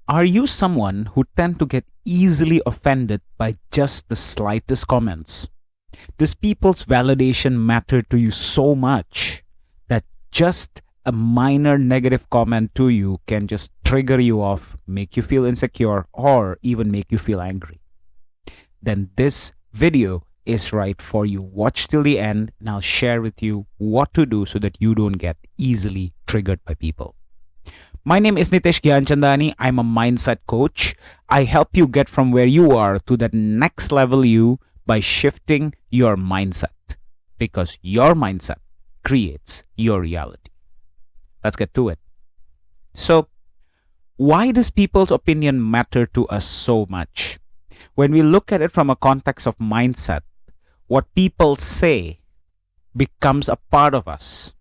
Are you someone who tend to get easily offended by just the slightest comments? Does people's validation matter to you so much that just a minor negative comment to you can just trigger you off, make you feel insecure, or even make you feel angry? Then this video is right for you. Watch till the end and I'll share with you what to do so that you don't get easily triggered by people. My name is Nitesh Gyanchandani. I'm a mindset coach. I help you get from where you are to that next level you by shifting your mindset, because your mindset creates your reality. Let's get to it. So, why does people's opinion matter to us so much? When we look at it from a context of mindset, what people say becomes a part of us.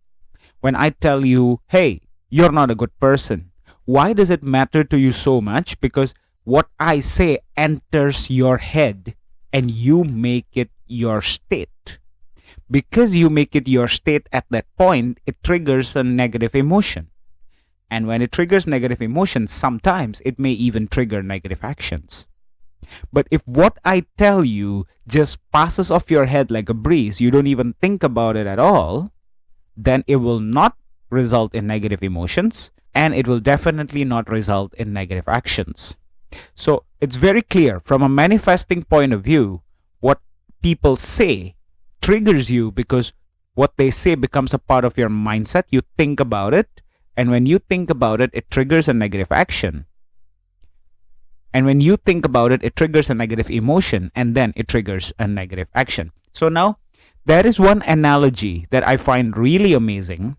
When I tell you, hey, you're not a good person, why does it matter to you so much? Because what I say enters your head and you make it your state. Because you make it your state at that point, it triggers a negative emotion. And when it triggers negative emotions, sometimes it may even trigger negative actions. But if what I tell you just passes off your head like a breeze, you don't even think about it at all, then it will not result in negative emotions, and it will definitely not result in negative actions. So it's very clear from a manifesting point of view, what people say triggers you because what they say becomes a part of your mindset. You think about it, and when you think about it, it triggers a negative action. And when you think about it, it triggers a negative emotion, and then it triggers a negative action. So now, there is one analogy that I find really amazing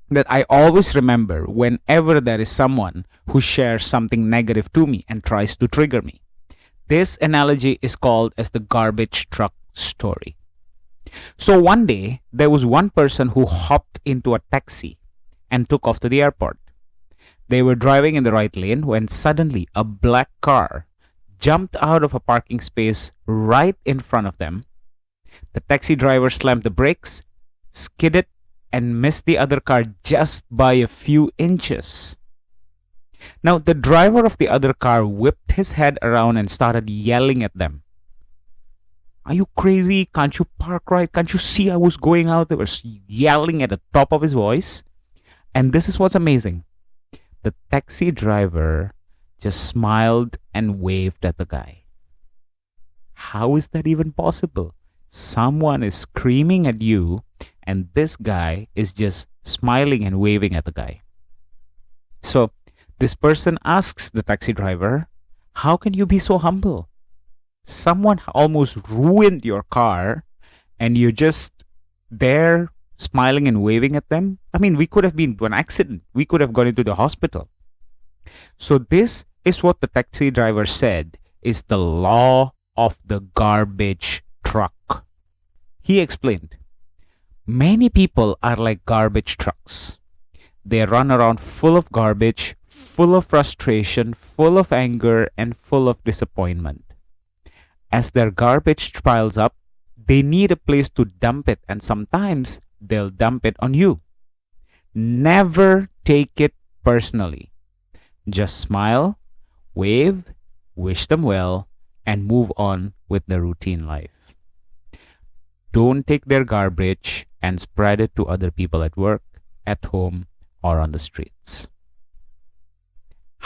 that I always remember whenever there is someone who shares something negative to me and tries to trigger me. This analogy is called as the garbage truck story. So one day, there was one person who hopped into a taxi and took off to the airport. They were driving in the right lane when suddenly a black car jumped out of a parking space right in front of them. The taxi driver slammed the brakes, skidded, and missed the other car just by a few inches. Now, the driver of the other car whipped his head around and started yelling at them. Are you crazy? Can't you park right? Can't you see I was going out? They were yelling at the top of his voice. And this is what's amazing. The taxi driver just smiled and waved at the guy. How is that even possible? Someone is screaming at you, and this guy is just smiling and waving at the guy. So this person asks the taxi driver, how can you be so humble? Someone almost ruined your car, and you're just there smiling and waving at them? I mean, we could have been to an accident. We could have gone into the hospital. So this is what the taxi driver said is the law of the garbage truck. He explained, many people are like garbage trucks. They run around full of garbage, full of frustration, full of anger, and full of disappointment. As their garbage piles up, they need a place to dump it, and sometimes they'll dump it on you. Never take it personally. Just smile, wave, wish them well, and move on with the routine life. Don't take their garbage and spread it to other people at work, at home, or on the streets.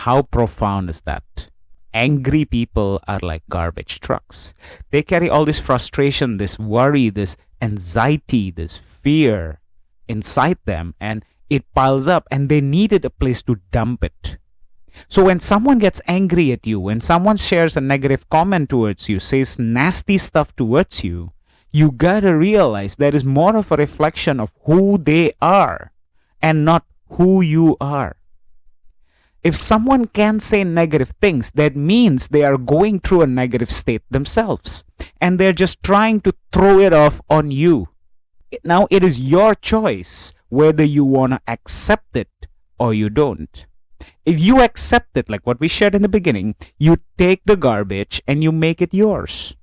How profound is that? Angry people are like garbage trucks. They carry all this frustration, this worry, this anxiety, this fear inside them, and it piles up, and they needed a place to dump it. So when someone gets angry at you, when someone shares a negative comment towards you, says nasty stuff towards you, you gotta realize that is more of a reflection of who they are and not who you are. If someone can say negative things, that means they are going through a negative state themselves, and they're just trying to throw it off on you. Now it is your choice whether you want to accept it or you don't. If you accept it, like what we shared in the beginning, you take the garbage and you make it yours.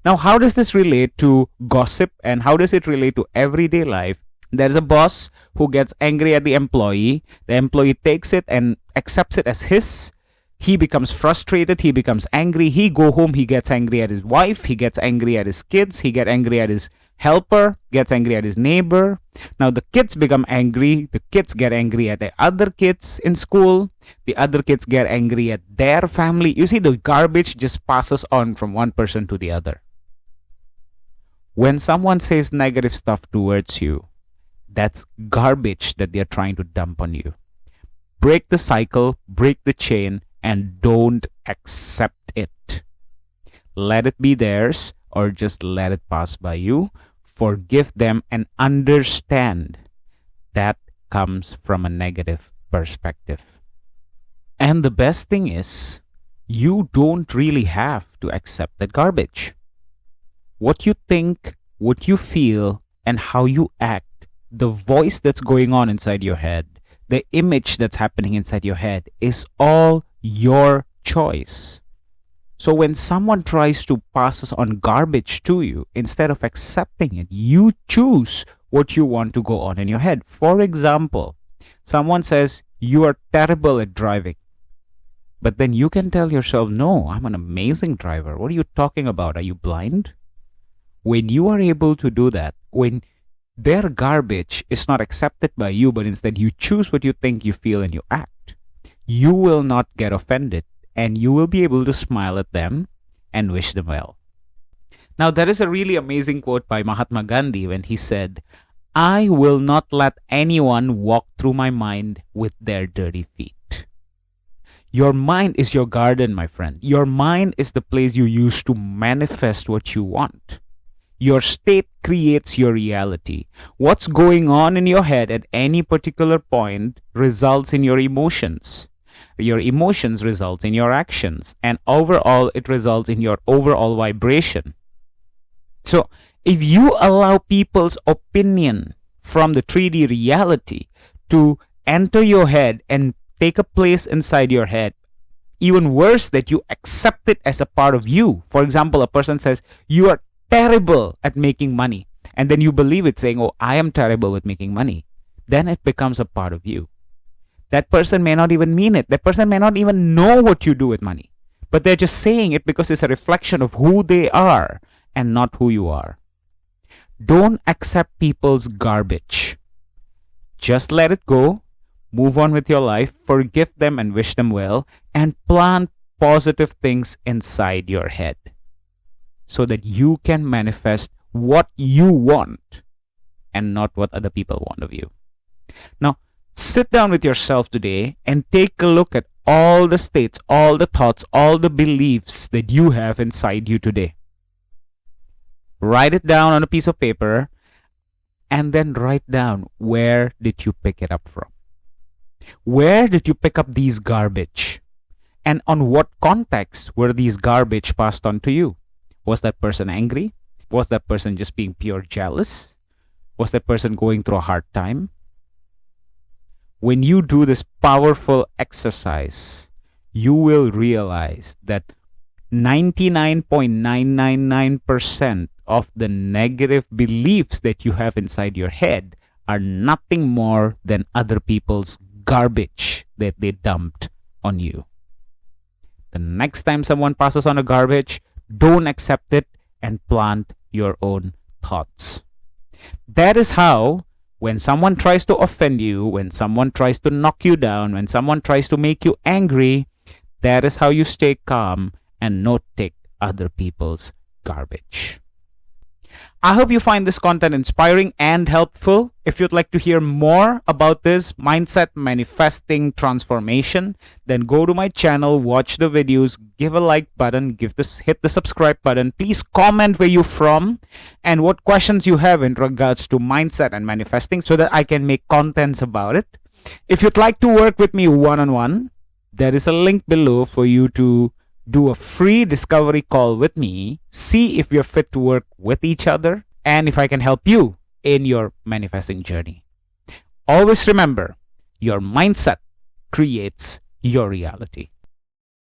Now, how does this relate to gossip, and how does it relate to everyday life? There's a boss who gets angry at the employee. The employee takes it and accepts it as his. He becomes frustrated, he becomes angry, he go home, he gets angry at his wife, he gets angry at his kids, he gets angry at his helper, gets angry at his neighbor. Now the kids become angry, the kids get angry at the other kids in school, the other kids get angry at their family. You see, the garbage just passes on from one person to the other. When someone says negative stuff towards you, that's garbage that they're trying to dump on you. Break the cycle, break the chain, and don't accept it. Let it be theirs, or just let it pass by you. Forgive them and understand that comes from a negative perspective. And the best thing is, you don't really have to accept that garbage. What you think, what you feel, and how you act, the voice that's going on inside your head, the image that's happening inside your head is all your choice. So when someone tries to pass on garbage to you, instead of accepting it, you choose what you want to go on in your head. For example, someone says, you are terrible at driving. But then you can tell yourself, no, I'm an amazing driver. What are you talking about? Are you blind? When you are able to do that, when their garbage is not accepted by you, but instead you choose what you think, you feel, and you act, you will not get offended, and you will be able to smile at them and wish them well. Now, there is a really amazing quote by Mahatma Gandhi when he said, I will not let anyone walk through my mind with their dirty feet. Your mind is your garden, my friend. Your mind is the place you use to manifest what you want. Your state creates your reality. What's going on in your head at any particular point results in your emotions. Your emotions result in your actions. And overall, it results in your overall vibration. So, if you allow people's opinion from the 3D reality to enter your head and take a place inside your head, even worse, that you accept it as a part of you. For example, a person says, you are terrible at making money. And then you believe it, saying, oh, I am terrible with making money. Then it becomes a part of you. That person may not even mean it. That person may not even know what you do with money. But they're just saying it because it's a reflection of who they are and not who you are. Don't accept people's garbage. Just let it go. Move on with your life. Forgive them and wish them well. And plant positive things inside your head, so that you can manifest what you want and not what other people want of you. Now, sit down with yourself today and take a look at all the states, all the thoughts, all the beliefs that you have inside you today. Write it down on a piece of paper and then write down, where did you pick it up from? Where did you pick up these garbage? And on what context were these garbage passed on to you? Was that person angry? Was that person just being pure jealous? Was that person going through a hard time? When you do this powerful exercise, you will realize that 99.999% of the negative beliefs that you have inside your head are nothing more than other people's garbage that they dumped on you. The next time someone passes on a garbage, don't accept it and plant your own thoughts. That is how, when someone tries to offend you, when someone tries to knock you down, when someone tries to make you angry, that is how you stay calm and not take other people's garbage. I hope you find this content inspiring and helpful. If you'd like to hear more about this mindset manifesting transformation, then go to my channel, watch the videos, give a like button, hit the subscribe button. Please comment where you're from and what questions you have in regards to mindset and manifesting, so that I can make contents about it. If you'd like to work with me one-on-one, there is a link below for you to do a free discovery call with me, see if you're fit to work with each other, and if I can help you in your manifesting journey. Always remember, your mindset creates your reality.